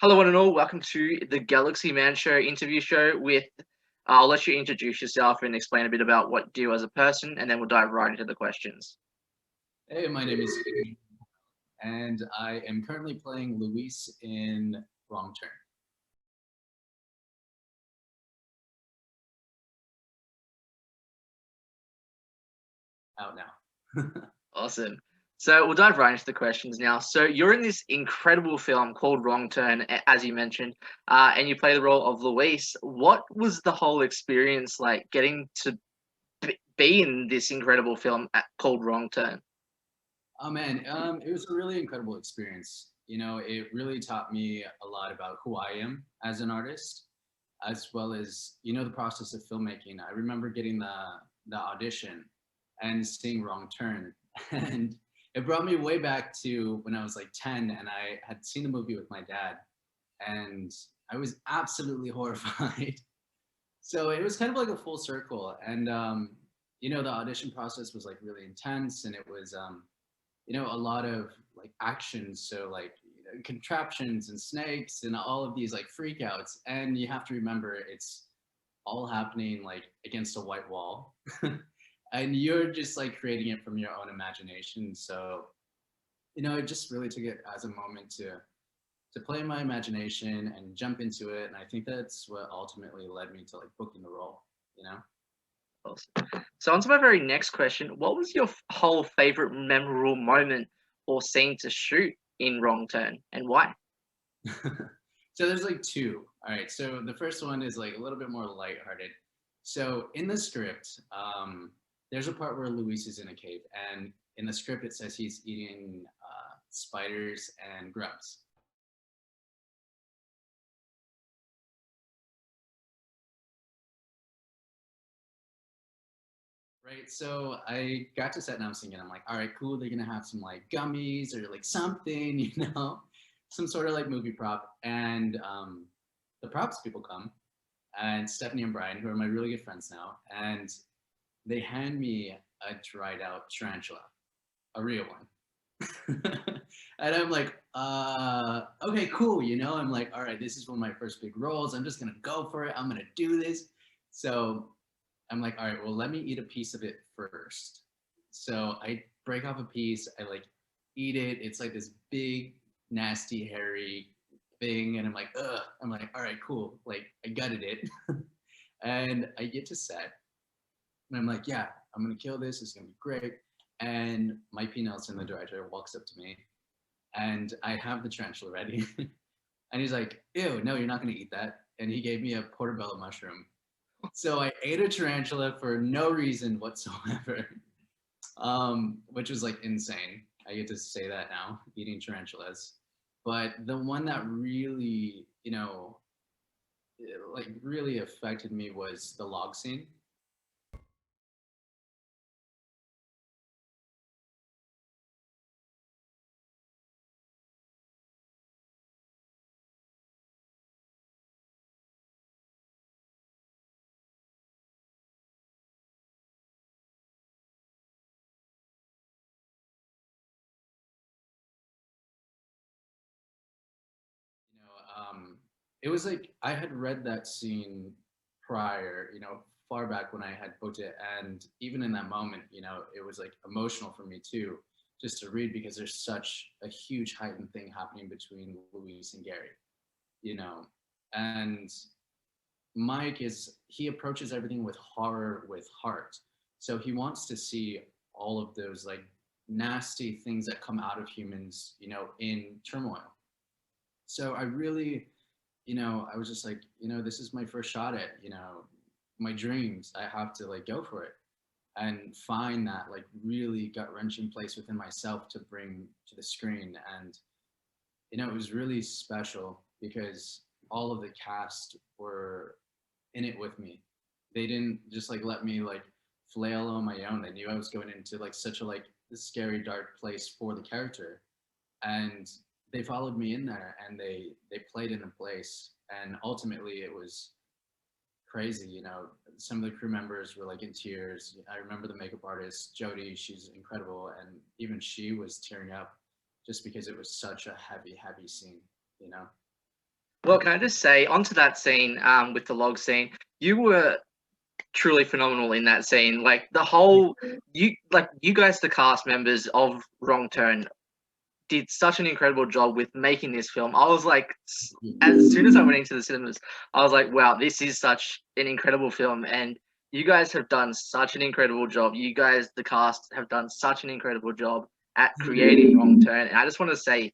Hello, one and all. Welcome to the Galaxy Man Show interview show with. I'll let you introduce yourself and explain a bit about what you do as a person, and then we'll dive right into the questions. Hey, my name is Adrian, and I am currently playing Luis in Wrong Turn. Out now. Awesome. So we'll dive right into the questions now. So you're in this incredible film called Wrong Turn, as you mentioned, and you play the role of Luis. What was the whole experience like getting to be in this incredible film called Wrong Turn? Oh man, it was a really incredible experience. It really taught me a lot about who I am as an artist, as well as the process of filmmaking. I remember getting the audition and seeing Wrong Turn, and it brought me way back to when I was like 10, and I had seen the movie with my dad, and I was absolutely horrified. So it was kind of like a full circle, and the audition process was like really intense, and it was a lot of like action, so like contraptions and snakes and all of these like freakouts, and you have to remember it's all happening like against a white wall, and you're just like creating it from your own imagination. So I just really took it as a moment to play my imagination and jump into it. And I think that's what ultimately led me to like booking the role. Awesome. So on to my very next question. What was your whole favorite memorable moment or scene to shoot in Wrong Turn, and why? So there's like two. All right. So the first one is like a little bit more lighthearted. So in the script, there's a part where Luis is in a cave, and in the script it says he's eating spiders and grubs. Right. So I got to set and I was thinking, I'm like, all right, cool. They're gonna have some like gummies or like something, some sort of like movie prop. And the props people come, and Stephanie and Brian, who are my really good friends now, and they hand me a dried out tarantula, a real one. And I'm like, okay, cool. I'm like, all right, this is one of my first big roles. I'm just gonna go for it. I'm gonna do this. So I'm like, all right, well, let me eat a piece of it first. So I break off a piece, I like eat it. It's like this big, nasty, hairy thing. And I'm like, ugh. I'm like, all right, cool. Like I gutted it. And I get to set. And I'm like, yeah, I'm gonna kill this. It's gonna be great. And Mike P. Nelson, the director, walks up to me and I have the tarantula ready. And he's like, ew, no, you're not gonna eat that. And he gave me a portobello mushroom. So I ate a tarantula for no reason whatsoever, which was like insane. I get to say that now, eating tarantulas. But the one that really, like really affected me was the log scene. You know, it was like I had read that scene prior, far back when I had booked it, and even in that moment, it was like emotional for me too, just to read because there's such a huge heightened thing happening between Luis and Gary, you know, and Mike is he approaches everything with horror with heart, so he wants to see all of those like nasty things that come out of humans, in turmoil. So I really I was just like, this is my first shot at, my dreams. I have to like go for it and find that like really gut wrenching place within myself to bring to the screen. And, it was really special because all of the cast were in it with me. They didn't just like let me like flail on my own. They knew I was going into like such a like scary dark place for the character, and they followed me in there and they played in a place, and ultimately it was crazy. Some of the crew members were like in tears. I remember the makeup artist Jody, she's incredible, and even she was tearing up just because it was such a heavy scene you know Well, can I just say, onto that scene, with the log scene, you were truly phenomenal in that scene. Like the whole, you guys, the cast members of Wrong Turn, did such an incredible job with making this film. I was like, as soon as I went into the cinemas, I was like, wow, this is such an incredible film. And you guys have done such an incredible job. You guys, the cast, have done such an incredible job at creating Wrong Turn. And I just want to say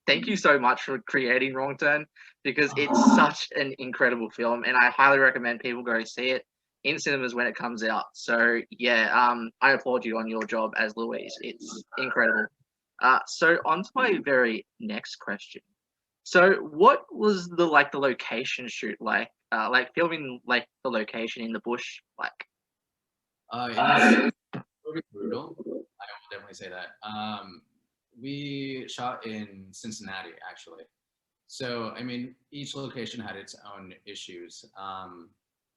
thank you so much for creating Wrong Turn, because it's such an incredible film. And I highly recommend people go see it in cinemas when it comes out. So yeah, I applaud you on your job as Louise. It's incredible. So on to my very next question. So what was the location shoot like filming like the location in the bush like? It was pretty brutal. I will definitely say that. We shot in Cincinnati, actually. So, I mean, each location had its own issues.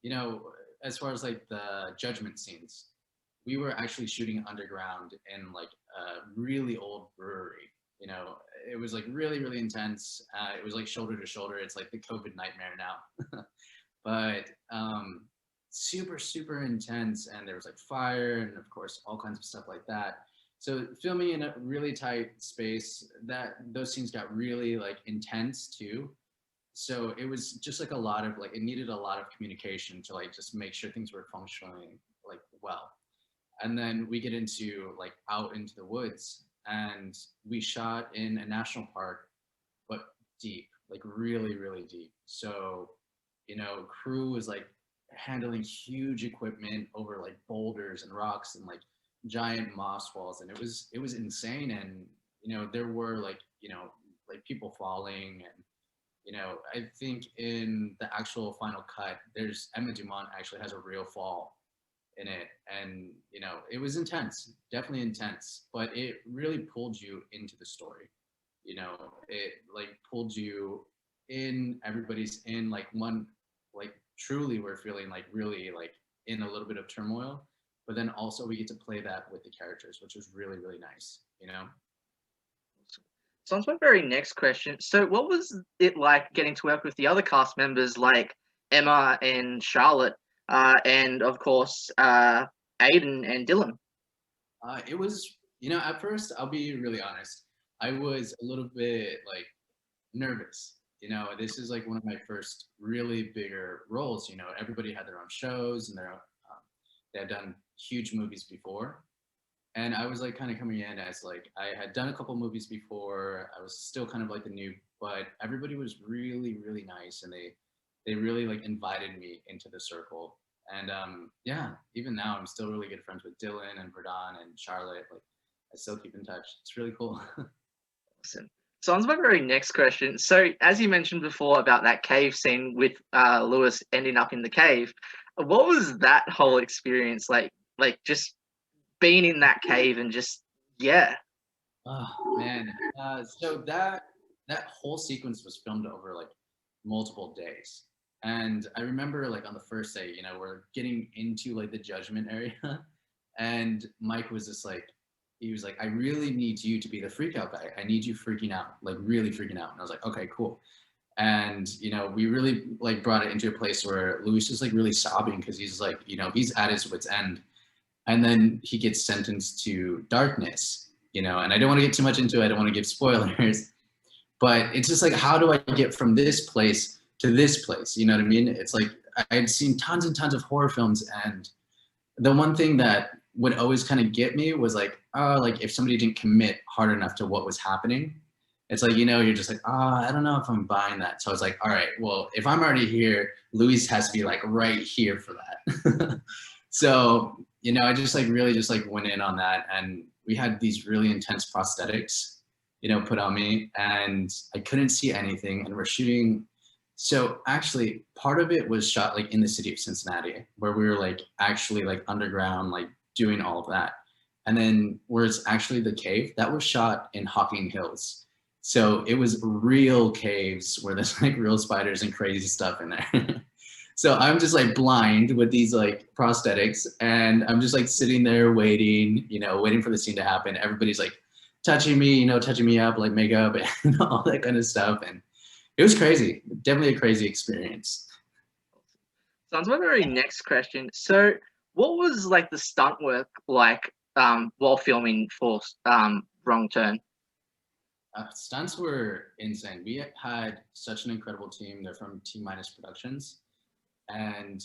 You know, as far as like the judgment scenes, we were actually shooting underground in like a really old brewery. You know, it was like really, really intense. It was like shoulder to shoulder. It's like the COVID nightmare now. But super, super intense. And there was like fire and of course all kinds of stuff like that. So filming in a really tight space, that those scenes got really like intense too. So it was just like a lot of like, it needed a lot of communication to like just make sure things were functioning like well. And then we get into like out into the woods, and we shot in a national park, but deep, like really, really deep. So, you know, crew was like handling huge equipment over like boulders and rocks and like giant moss walls, and it was insane. And you know, there were like, you know, like people falling. And you know, I think in the actual final cut, there's Emma Dumont actually has a real fall in it. And you know, it was intense, definitely intense, but it really pulled you into the story. You know, it like pulled you in, everybody's in like one, like truly we're feeling like really like in a little bit of turmoil, but then also we get to play that with the characters, which was really, really nice, you know. So on to my very next question. So what was it like getting to work with the other cast members like Emma and Charlotte, and of course Aiden and Dylan? It was, you know, at first, I'll be really honest, I was a little bit like nervous. You know, this is like one of my first really bigger roles. You know, everybody had their own shows and their own, they had done huge movies before. And I was like kind of coming in as like, I had done a couple movies before. I was still kind of like the new, but everybody was really, really nice. And they really like invited me into the circle. And yeah, even now I'm still really good friends with Dylan and Verdon and Charlotte. Like I still keep in touch. It's really cool. Awesome. So on to my very next question. So as you mentioned before about that cave scene with Lewis ending up in the cave, what was that whole experience like? Like just being in that cave and just yeah. Oh man. So that whole sequence was filmed over like multiple days. And I remember like on the first day, you know, we're getting into like the judgment area. And Mike was just like, he was like, I really need you to be the freak out guy. I need you freaking out, like really freaking out. And I was like, okay, cool. And you know, we really like brought it into a place where Louis is like really sobbing because he's like, you know, he's at his wit's end. And then he gets sentenced to darkness, you know, and I don't want to get too much into it. I don't want to give spoilers, but it's just like, how do I get from this place to this place? You know what I mean? It's like, I had seen tons and tons of horror films, and the one thing that would always kind of get me was like, oh, like if somebody didn't commit hard enough to what was happening, it's like, you know, you're just like, oh, I don't know if I'm buying that. So I was like, all right, well, if I'm already here, Louis has to be like right here for that. So, you know, I just like really just like went in on that, and we had these really intense prosthetics, you know, put on me, and I couldn't see anything, and we're shooting. So actually part of it was shot like in the city of Cincinnati, where we were like actually like underground, like doing all of that. And then where it's actually the cave, that was shot in Hocking Hills. So it was real caves where there's like real spiders and crazy stuff in there. So I'm just like blind with these like prosthetics, and I'm just like sitting there waiting, you know, waiting for the scene to happen. Everybody's like touching me, you know, touching me up, like makeup and all that kind of stuff. And It was crazy. Definitely a crazy experience. So on to my very next question. So what was like the stunt work like while filming for Wrong Turn? Stunts were insane. We had such an incredible team. They're from T Minus Productions. And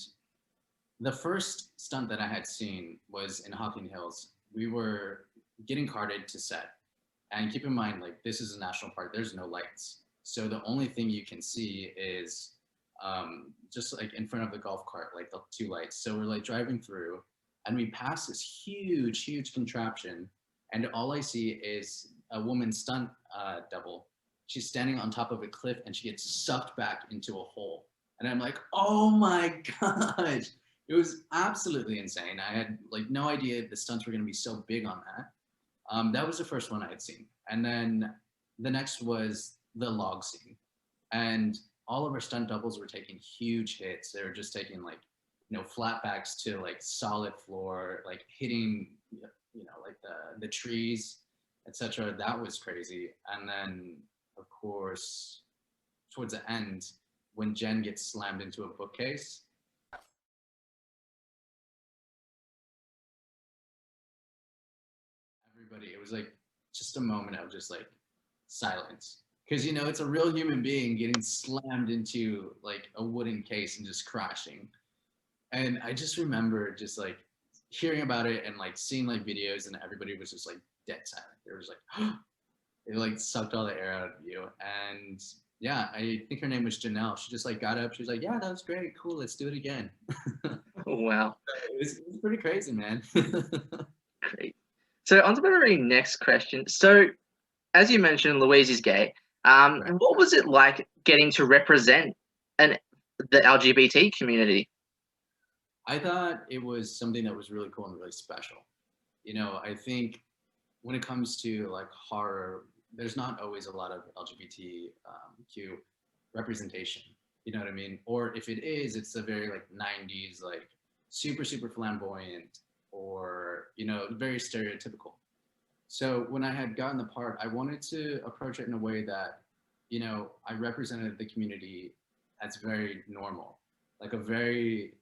the first stunt that I had seen was in Hocking Hills. We were getting carted to set. And keep in mind, like, this is a national park, there's no lights. So the only thing you can see is just like in front of the golf cart, like the two lights. So we're like driving through and we pass this huge, huge contraption. And all I see is a woman stunt double. She's standing on top of a cliff and she gets sucked back into a hole. And I'm like, oh my gosh. It was absolutely insane. I had like no idea the stunts were going to be so big on that. That was the first one I had seen. And then the next was the log scene. And all of our stunt doubles were taking huge hits. They were just taking like, flatbacks to like solid floor, like hitting, like the trees, etc. That was crazy. And then, of course, towards the end, when Jen gets slammed into a bookcase, everybody, it was like just a moment of just like silence. Because, it's a real human being getting slammed into like a wooden case and just crashing. And I just remember just like hearing about it and like seeing like videos and everybody was just like dead silent. They was like, it like sucked all the air out of you. And yeah, I think her name was Janelle. She just like got up. She was like, yeah, that was great. Cool. Let's do it again. Oh, wow. It was pretty crazy, man. Great. So on to my very next question. So as you mentioned, Louise is gay. Right. What was it like getting to represent an the LGBT community? I thought it was something that was really cool and really special. I think when it comes to like horror, there's not always a lot of LGBTQ representation. You know what I mean? Or if it is, it's a very like 90s, like super, super flamboyant or, very stereotypical. So when I had gotten the part, I wanted to approach it in a way that, I represented the community as very normal, like a very,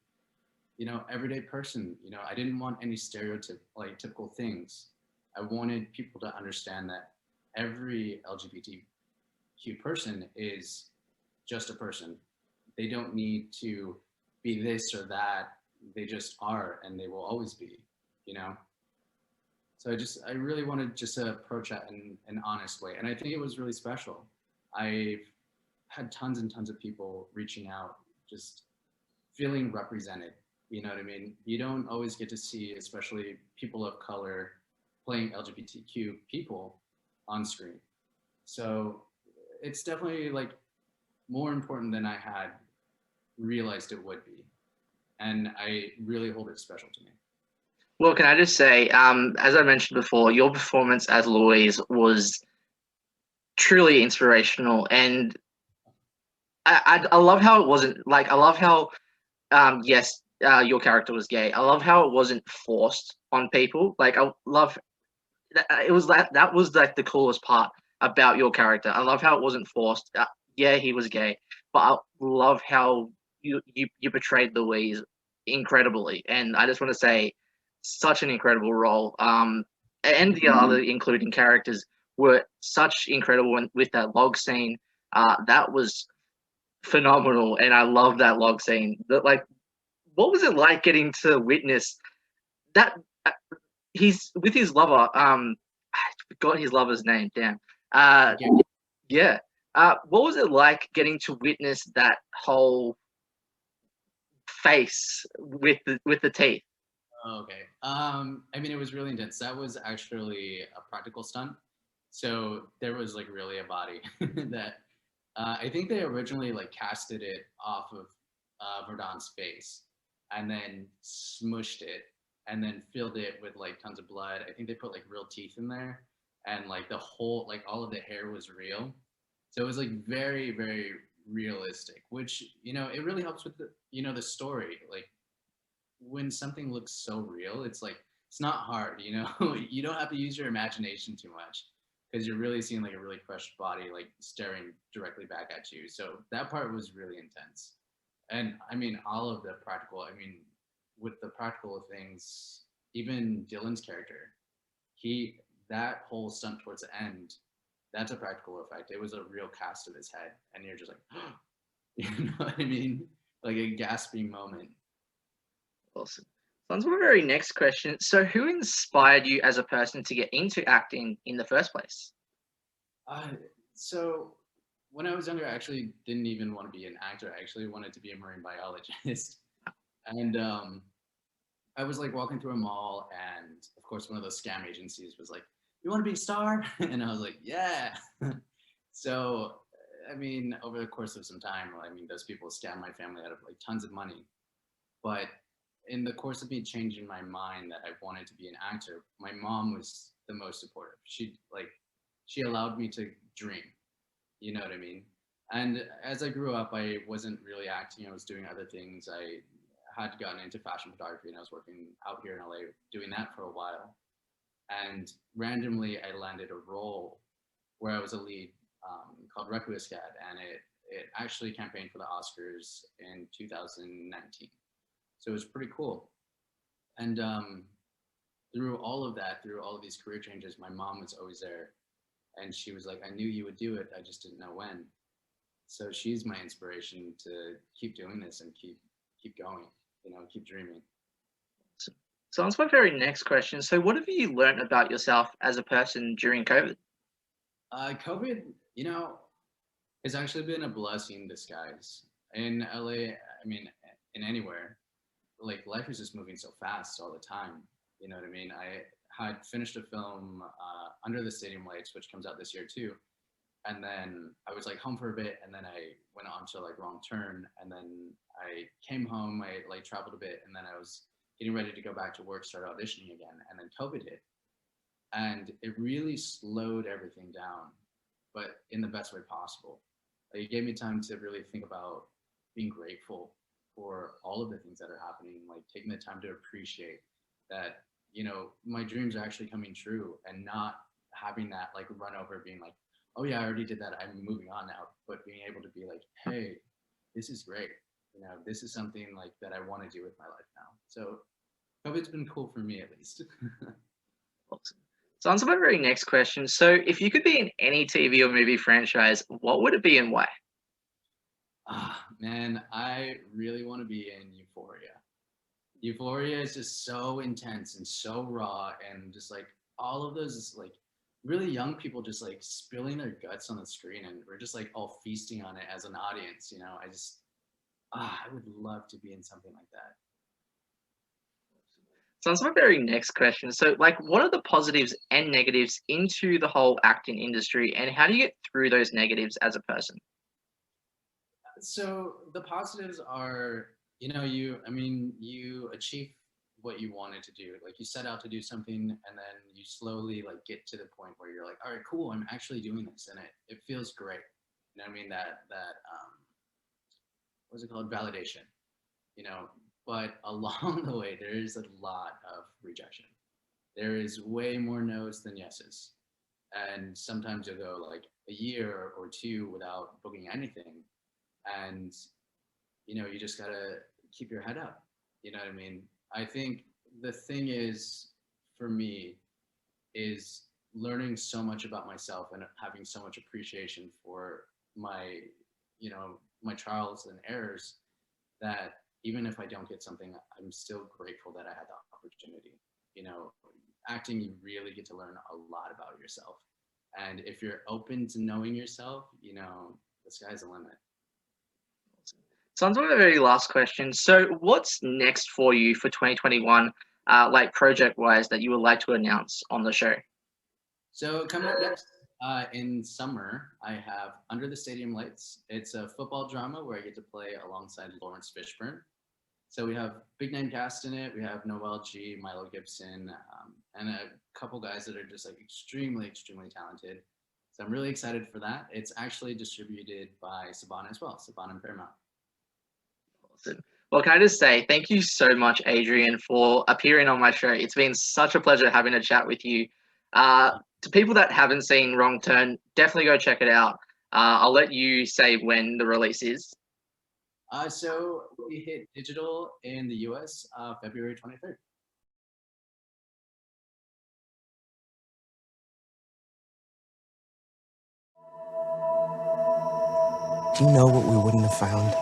everyday person. I didn't want any like typical things. I wanted people to understand that every LGBTQ person is just a person. They don't need to be this or that. They just are, and they will always be, you know? So I really wanted just to approach that in an honest way. And I think it was really special. I've had tons and tons of people reaching out, just feeling represented. You know what I mean? You don't always get to see, especially people of color, playing LGBTQ people on screen. So it's definitely like more important than I had realized it would be. And I really hold it special to me. Well, can I just say, as I mentioned before, your performance as Louise was truly inspirational, and I love how it wasn't like I love how yes, your character was gay. I love how it wasn't forced on people. Like I love it was that was like the coolest part about your character. I love how it wasn't forced. Yeah, he was gay, but I love how you portrayed Louise incredibly, and I just want to say, such an incredible role. And the other including characters were such incredible with that log scene. That was phenomenal, and I love that log scene. That like, what was it like getting to witness that? Uh, he's with his lover. I forgot his lover's name. Damn. Yeah. Yeah. What was it like getting to witness that whole face with the teeth? Okay. I mean, it was really intense. That was actually a practical stunt. So there was like really a body that I think they originally like casted it off of Verdon's face and then smushed it and then filled it with like tons of blood. I think they put like real teeth in there and like the whole, like all of the hair was real. So it was like very, very realistic, which, it really helps with the story. Like when something looks so real, it's like, it's not hard, you don't have to use your imagination too much. because you're really seeing like a really crushed body like staring directly back at you. So that part was really intense. And I mean, all of the practical, I mean, with the practical things, even Dylan's character, he, that whole stunt towards the end, that's a practical effect. It was a real cast of his head. And you're just like, you know what I mean? Like a gasping moment. Awesome. So on to my very next question. So who inspired you as a person to get into acting in the first place? Uh, so when I was younger, I actually didn't even want to be an actor. I actually wanted to be a marine biologist. And I was like walking through a mall, and of course, one of those scam agencies was like, "You want to be a star?" And I was like, "Yeah." So, I mean, over the course of some time, I mean, those people scammed my family out of like tons of money. But in the course of me changing my mind that I wanted to be an actor, my mom was the most supportive. She allowed me to dream. You know what I mean? And as I grew up, I wasn't really acting. I was doing other things. I had gotten into fashion photography, and I was working out here in LA doing that for a while. And randomly, I landed a role where I was a lead, called Requiescat, and it actually campaigned for the Oscars in 2019. So it was pretty cool. And through all of that, through all of these career changes, my mom was always there, and she was like, "I knew you would do it. I just didn't know when." So she's my inspiration to keep doing this and keep going. You know, keep dreaming. So on to my very next question. So what have you learned about yourself as a person during COVID? COVID, you know, has actually been a blessing in disguise. In LA, I mean, in anywhere, like life is just moving so fast all the time. You know what I mean? I had finished a film, Under the Stadium Lights, which comes out this year too. And then I was like home for a bit, and then I went on to like Wrong Turn, and then I came home, I like traveled a bit, and then I was getting ready to go back to work, start auditioning again, and then COVID hit. And it really slowed everything down, but in the best way possible. Like, it gave me time to really think about being grateful for all of the things that are happening, like taking the time to appreciate that, you know, my dreams are actually coming true, and not having that like run over being like, "Oh yeah, I already did that, I'm moving on now," but being able to be like, "Hey, this is great. You know, this is something like that I want to do with my life now." So COVID's been cool for me at least. Awesome. So on to my very next question. So if you could be in any TV or movie franchise, what would it be and why? Ah, man, I really want to be in Euphoria. Euphoria is just so intense and so raw, and just like all of those like really young people just like spilling their guts on the screen, and we're just like all feasting on it as an audience. You know, I would love to be in something like that. So that's my very next question. So, like, what are the positives and negatives into the whole acting industry, and how do you get through those negatives as a person? So the positives are, you know, I mean, you achieve what you wanted to do. Like, you set out to do something, and then you slowly like get to the point where you're like, all right, cool, I'm actually doing this, and it feels great. You know what I mean? That what's it called? Validation. You know, but along the way, there is a lot of rejection. There is way more no's than yeses, and sometimes you'll go like a year or two without booking anything, and you know, you just gotta keep your head up. You know what I mean? I think the thing is, for me, is learning so much about myself and having so much appreciation for my, you know, my trials and errors, that even if I don't get something, I'm still grateful that I had the opportunity. You know, acting, you really get to learn a lot about yourself. And if you're open to knowing yourself, you know, the sky's the limit. So on to my very last question. So, what's next for you for 2021, like project wise, that you would like to announce on the show? So coming up next in summer, I have Under the Stadium Lights. It's a football drama where I get to play alongside Lawrence Fishburne. So we have big name cast in it. We have Noel G, Milo Gibson, and a couple guys that are just like extremely talented. So I'm really excited for that. It's actually distributed by Saban as well, Saban and Paramount. Awesome. Well, can I just say thank you so much, Adrian, for appearing on my show. It's been such a pleasure having a chat with you. to people that haven't seen Wrong Turn, definitely go check it out. I'll let you say when the release is. So we hit digital in the US February 23rd. Do you know what we wouldn't have found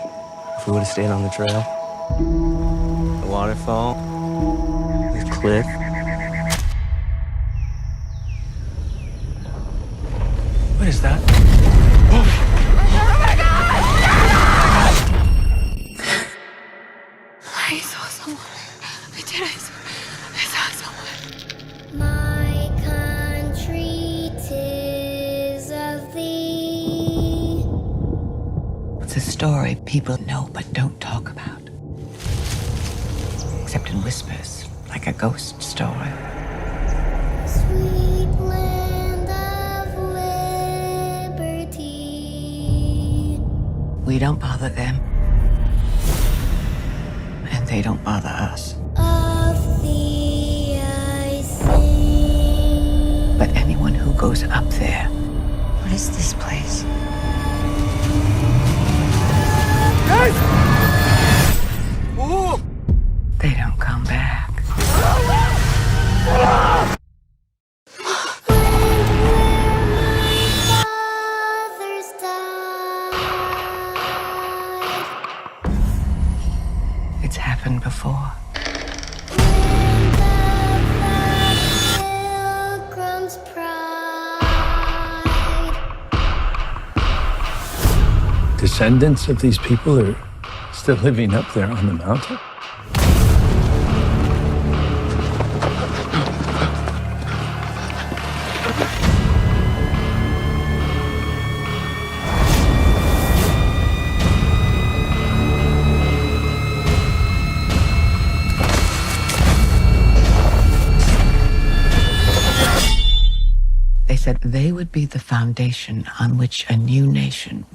if we would have stayed on the trail? The waterfall, the cliff. What is that? I saw someone. I saw someone. My country, 'tis of thee. It's a story people know but don't talk about. Except in whispers, like a ghost story. Sweet land of liberty. We don't bother them. And they don't bother us. Of thee I sing. But anyone who goes up there, what is this place? They don't come back. Fathers died. It's happened before. Pilgrim's pride. Descendants of these people are still living up there on the mountain? They said they would be the foundation on which a new nation